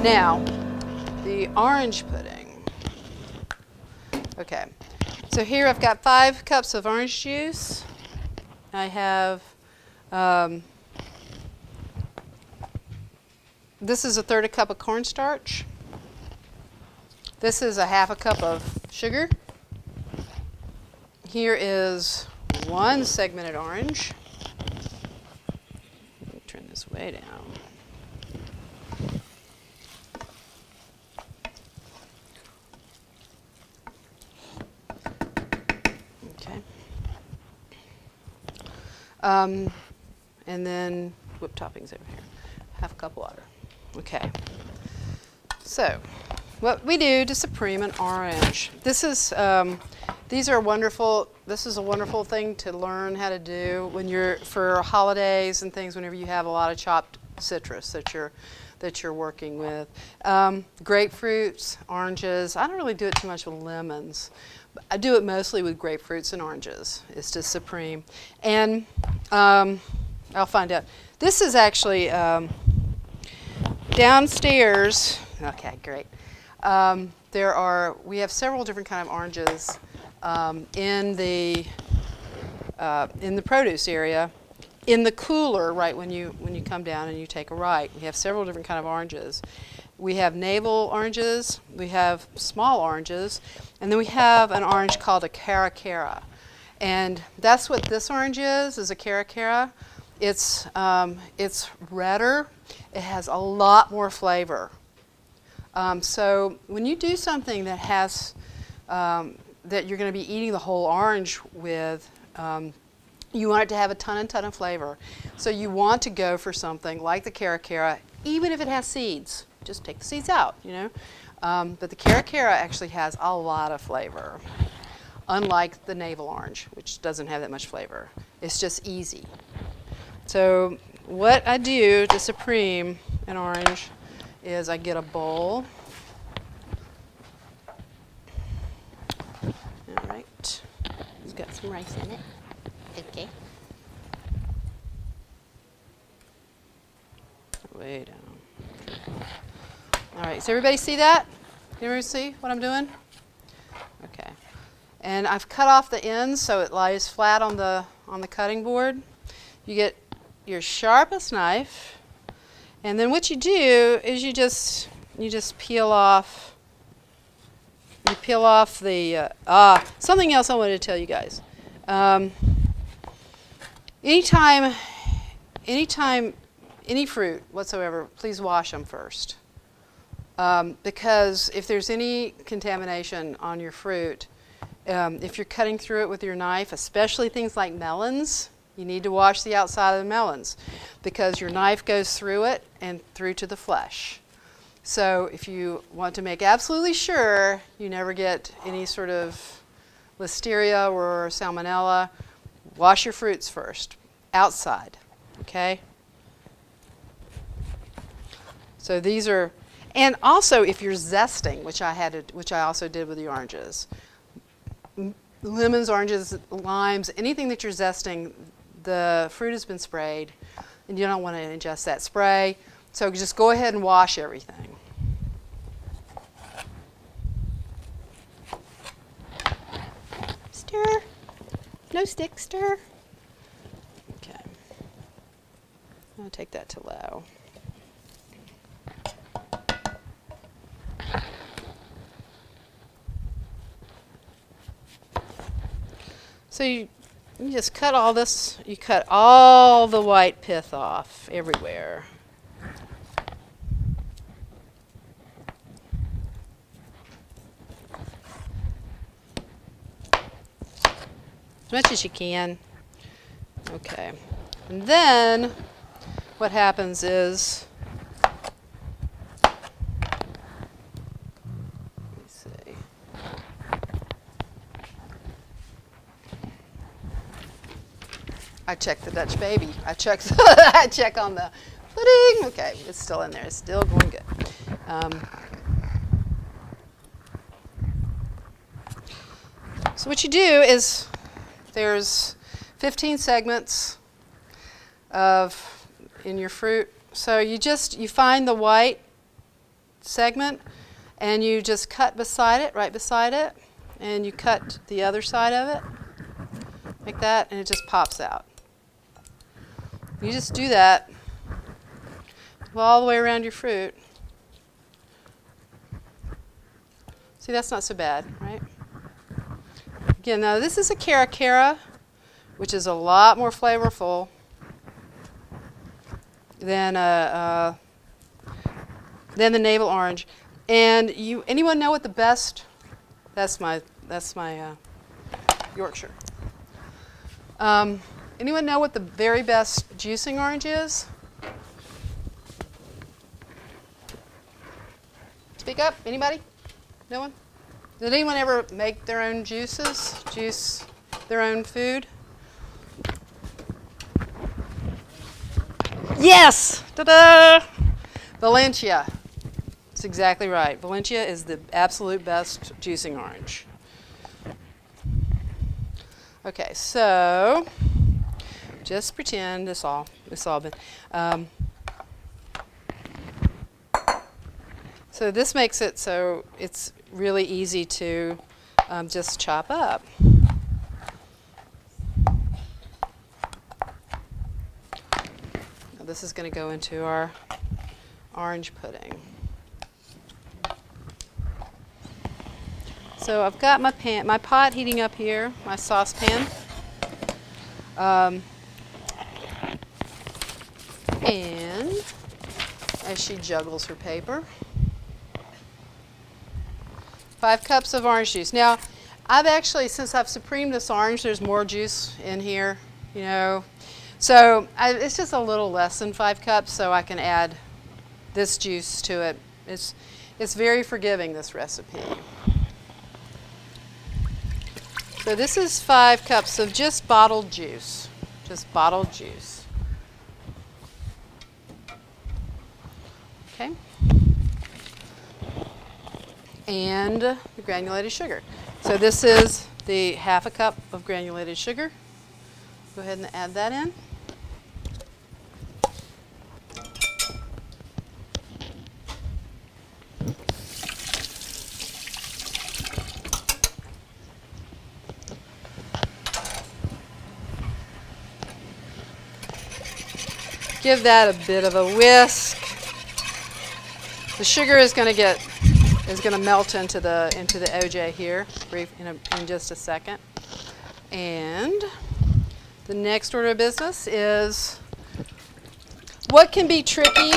Now, the orange pudding. Okay, so here I've got 5 cups of orange juice. I have, this is a 1/3 cup of cornstarch. This is a 1/2 cup of sugar. Here is 1 segmented orange. Let me turn this way down. Okay. And then whipped toppings over here. 1/2 cup water. Okay. So, what we do to supreme an orange. This is these are wonderful. This is a wonderful thing to learn how to do when you're for holidays and things. Whenever you have a lot of chopped citrus that you're working with, grapefruits, oranges. I don't really do it too much with lemons. I do it mostly with grapefruits and oranges. Is to supreme, and I'll find out. This is actually downstairs. Okay, great. We have several different kind of oranges in the produce area. In the cooler, right when you come down and you take a right, we have several different kind of oranges. We have navel oranges, we have small oranges, and then we have an orange called a cara. And that's what this orange is a cara. It's redder. It has a lot more flavor. So when you do something that has that you're going to be eating the whole orange with, you want it to have a ton of flavor. So you want to go for something like the cara, even if it has seeds. Just take the seeds out, you know. But the cara actually has a lot of flavor, unlike the navel orange, which doesn't have that much flavor. It's just easy. So what I do to supreme an orange is I get a bowl. All right. It's got some rice in it. Okay. Way down. All right. Does everybody see that? Can everybody see what I'm doing? Okay. And I've cut off the ends so it lies flat on the cutting board. You get your sharpest knife, and then what you do is you just peel off. You peel off the something else I wanted to tell you guys. Anytime any fruit whatsoever, please wash them first, because if there's any contamination on your fruit, if you're cutting through it with your knife, especially things like melons. You need to wash the outside of the melons because your knife goes through it and through to the flesh. So if you want to make absolutely sure you never get any sort of listeria or salmonella, wash your fruits first, outside, okay? So these are, and also if you're zesting, which I also did with the oranges, lemons, oranges, limes, anything that you're zesting, the fruit has been sprayed, and you don't want to ingest that spray. So just go ahead and wash everything. Stir. No stick, stir. Okay. I'll take that to low. So you just cut all this, you cut all the white pith off everywhere. As much as you can. Okay. And then what happens is, I check the Dutch baby. I check on the pudding. Okay, it's still in there. It's still going good. So what you do is there's 15 segments in your fruit. So you find the white segment, and you just cut beside it, right beside it, and you cut the other side of it like that, and it just pops out. You just do that all the way around your fruit. See, that's not so bad, right? Again, now this is a cara, which is a lot more flavorful than the navel orange. And anyone know what the best? That's my Yorkshire. Anyone know what the very best juicing orange is? Speak up. Anybody? No one? Did anyone ever make their own juices? Juice their own food? Yes! Ta-da! Valencia. That's exactly right. Valencia is the absolute best juicing orange. Okay, so just pretend this all been. So this makes it so it's really easy to just chop up. Now this is going to go into our orange pudding. So I've got my pot heating up here, my saucepan. And as she juggles her paper, 5 cups of orange juice. Now, I've actually, since I've supremed this orange, there's more juice in here, you know. So it's just a little less than 5 cups, so I can add this juice to it. It's very forgiving, this recipe. So this is 5 cups of just bottled juice. Just bottled juice. Okay. And the granulated sugar. So this is the 1/2 cup of granulated sugar. Go ahead and add that in. Give that a bit of a whisk. The sugar is going to melt into the OJ here in just a second. And the next order of business is what can be tricky.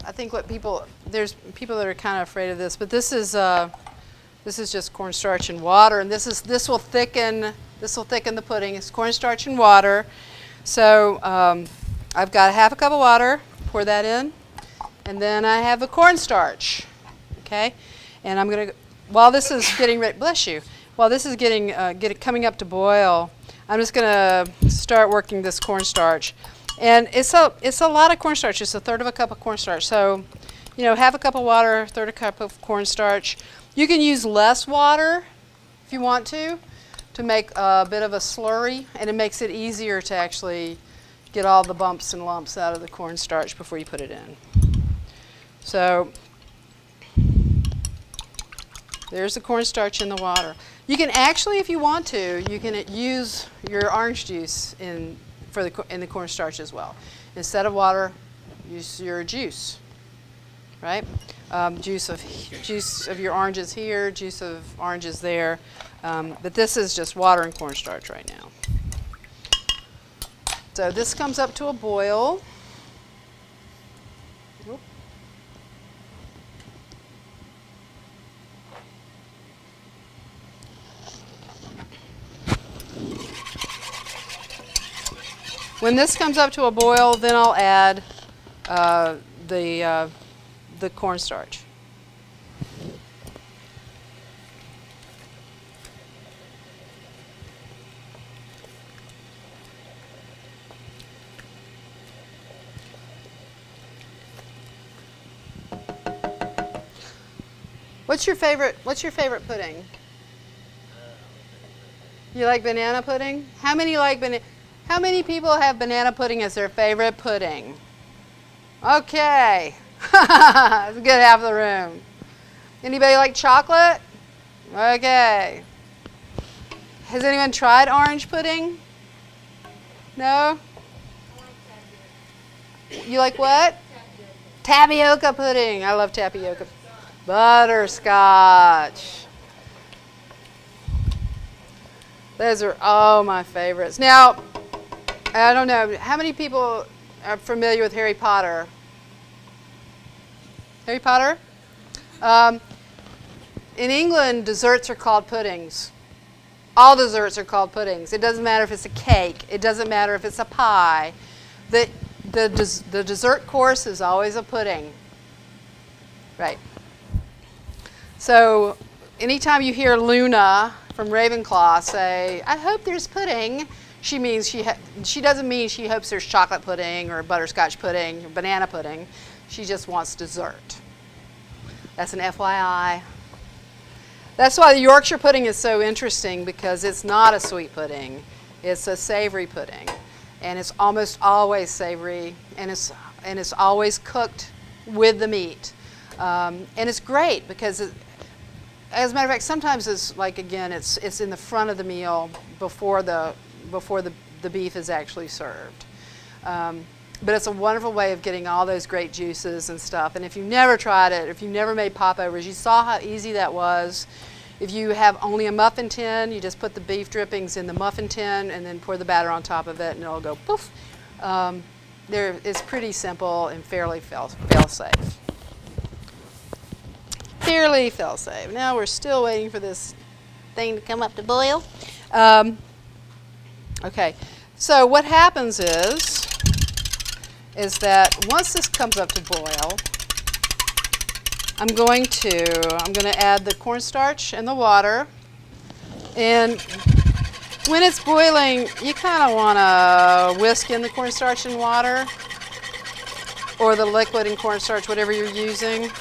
I think there's people that are kind of afraid of this, but this is just cornstarch and water, and this will thicken the pudding. It's cornstarch and water. So I've got 1/2 cup of water. Pour that in, and then I have the cornstarch. Okay, and I'm gonna while this is getting ready. Bless you. While this is coming up to boil, I'm just gonna start working this cornstarch. And it's a lot of cornstarch. It's 1/3 cup of cornstarch. So, you know, 1/2 cup of water, 1/3 cup of cornstarch. You can use less water if you want to make a bit of a slurry, and it makes it easier to actually get all the bumps and lumps out of the cornstarch before you put it in. So there's the cornstarch in the water. You can actually, if you want to, you can use your orange juice in the cornstarch as well. Instead of water, use your juice, right? Juice of your oranges here, juice of oranges there. But this is just water and cornstarch right now. So this comes up to a boil. Oop. When this comes up to a boil, then I'll add the cornstarch. What's your favorite pudding? You like banana pudding? How many people have banana pudding as their favorite pudding? Okay. That's a good half of the room. Anybody like chocolate? Okay. Has anyone tried orange pudding? No? You like what? Tapioca pudding. I love tapioca. Butterscotch. Those are all my favorites. Now, I don't know, how many people are familiar with Harry Potter? Harry Potter? In England, desserts are called puddings. All desserts are called puddings. It doesn't matter if it's a cake. It doesn't matter if it's a pie. The dessert course is always a pudding. Right. So anytime you hear Luna from Ravenclaw say, "I hope there's pudding," she means she doesn't mean she hopes there's chocolate pudding or butterscotch pudding or banana pudding. She just wants dessert. That's an FYI. That's why the Yorkshire pudding is so interesting, because it's not a sweet pudding. It's a savory pudding. And it's almost always savory, and it's always cooked with the meat. And it's great because, as a matter of fact, sometimes it's like, again, it's in the front of the meal before the beef is actually served. But it's a wonderful way of getting all those great juices and stuff. And if you've never tried it, if you've never made popovers, you saw how easy that was. If you have only a muffin tin, you just put the beef drippings in the muffin tin and then pour the batter on top of it, and it'll go poof. It's pretty simple and fairly fail-safe. Fairly fail-safe. Now we're still waiting for this thing to come up to boil. Okay, so what happens is that once this comes up to boil, I'm going to add the cornstarch and the water. And when it's boiling, you kind of want to whisk in the cornstarch and water, or the liquid and cornstarch, whatever you're using.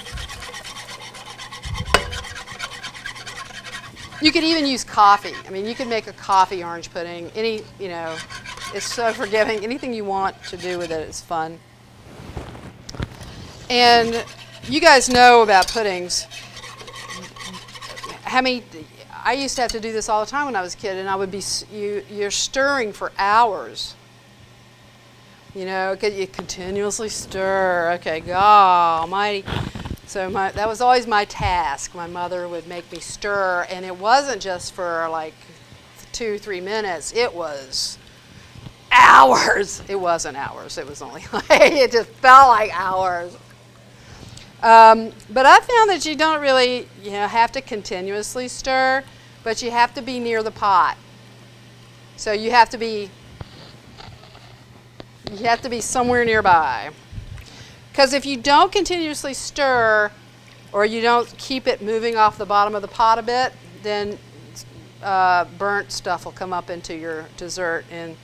You could even use coffee. I mean, you could make a coffee orange pudding. It's so forgiving. Anything you want to do with it is fun. And you guys know about puddings. I used to have to do this all the time when I was a kid, and I would be, you're stirring for hours. You continuously stir. Okay, God almighty. So that was always my task. My mother would make me stir, and it wasn't just for like 2-3 minutes. It was hours. It wasn't hours. It was only it just felt like hours. But I found that you don't really, have to continuously stir, but you have to be near the pot. So you have to be somewhere nearby. Because if you don't continuously stir, or you don't keep it moving off the bottom of the pot a bit, then burnt stuff will come up into your dessert, and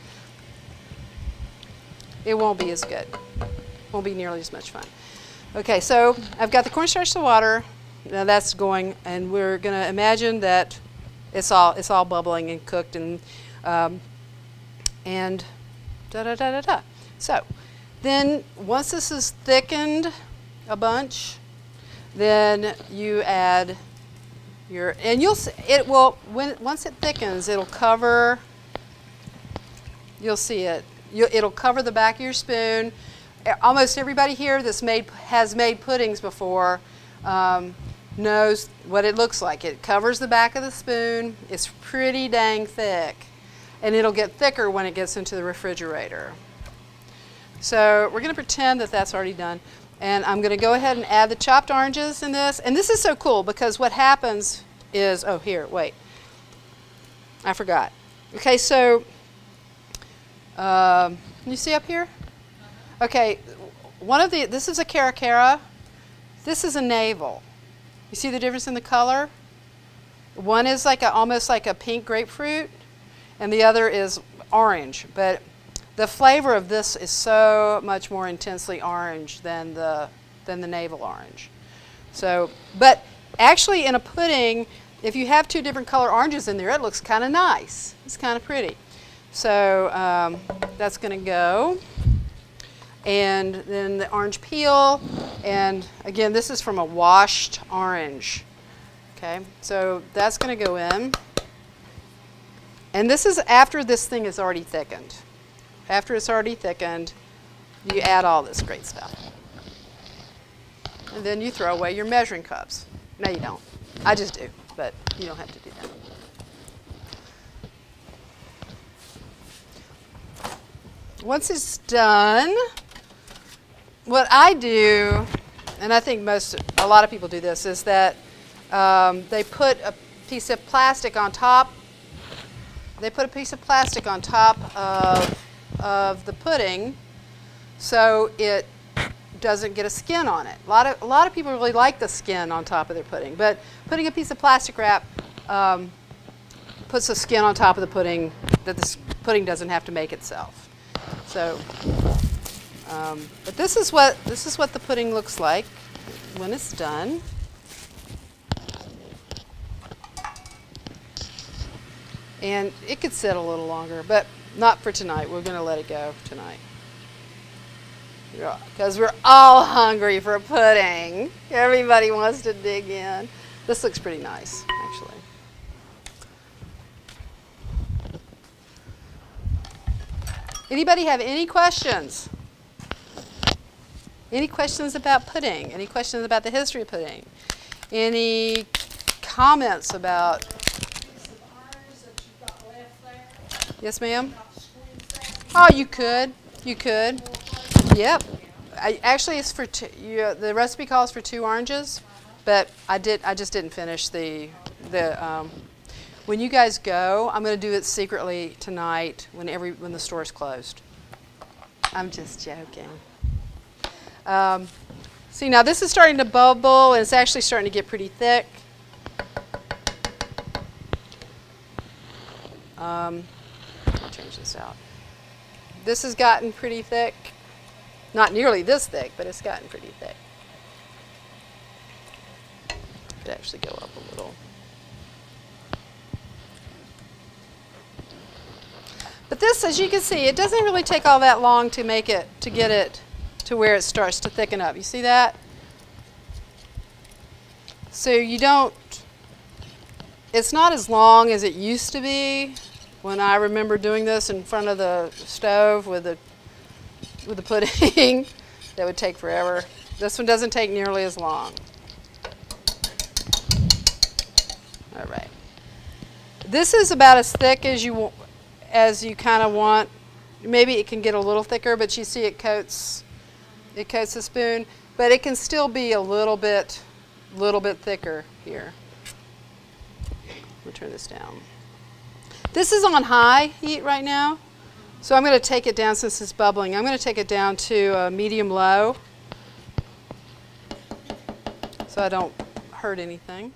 it won't be as good. Won't be nearly as much fun. Okay, so I've got the cornstarch, the water. Now that's going, and we're going to imagine that it's all bubbling and cooked and da-da-da-da-da. So then once this is thickened a bunch, then you add and you'll see, once it thickens, it'll cover, you'll see it. It'll cover the back of your spoon. Almost everybody here that's has made puddings before knows what it looks like. It covers the back of the spoon. It's pretty dang thick, and it'll get thicker when it gets into the refrigerator. So we're going to pretend that that's already done, and I'm going to go ahead and add the chopped oranges in this. And this is so cool because what happens is, oh here, wait, I forgot. Okay, so can you see up here? Okay, this is a caracara, this is a navel. You see the difference in the color? One is almost like a pink grapefruit, and the other is orange. But the flavor of this is so much more intensely orange than the navel orange. So, but actually in a pudding, if you have 2 different color oranges in there, it looks kind of nice. It's kind of pretty. So that's going to go. and then the orange peel, and again, this is from a washed orange. Okay, so that's going to go in. And this is after this thing is already thickened. After it's already thickened, you add all this great stuff. And then you throw away your measuring cups. No, you don't. I just do, but you don't have to do that. Once it's done, what I do, and I think a lot of people do this, is that they put a piece of plastic on top. They put a piece of plastic on top of the pudding, so it doesn't get a skin on it. A lot of people really like the skin on top of their pudding, but putting a piece of plastic wrap puts a skin on top of the pudding that the pudding doesn't have to make itself. So, but this is what the pudding looks like when it's done. And it could sit a little longer, but not for tonight. We're going to let it go tonight. Because we're all hungry for pudding. Everybody wants to dig in. This looks pretty nice, actually. Anybody have any questions? Any questions about pudding? Any questions about the history of pudding? Any comments about... Yes, ma'am? Oh, you could. You could. Yep. Actually, it's for the recipe calls for 2 oranges, but I just didn't finish the when you guys go, I'm going to do it secretly tonight when the store's closed. I'm just joking. See, now this is starting to bubble, and it's actually starting to get pretty thick. Change this out. This has gotten pretty thick. Not nearly this thick, but it's gotten pretty thick. Could actually go up a little. But this, as you can see, it doesn't really take all that long to get it to where it starts to thicken up. You see that? So you don't, it's not as long as it used to be when I remember doing this in front of the stove with the pudding. That would take forever. This one doesn't take nearly as long. All right. This is about as thick as you kind of want. Maybe it can get a little thicker, but you see it coats the spoon, but it can still be a little bit thicker here. We'll turn this down. This is on high heat right now, so I'm going to take it down since it's bubbling. I'm going to take it down to medium-low so I don't hurt anything.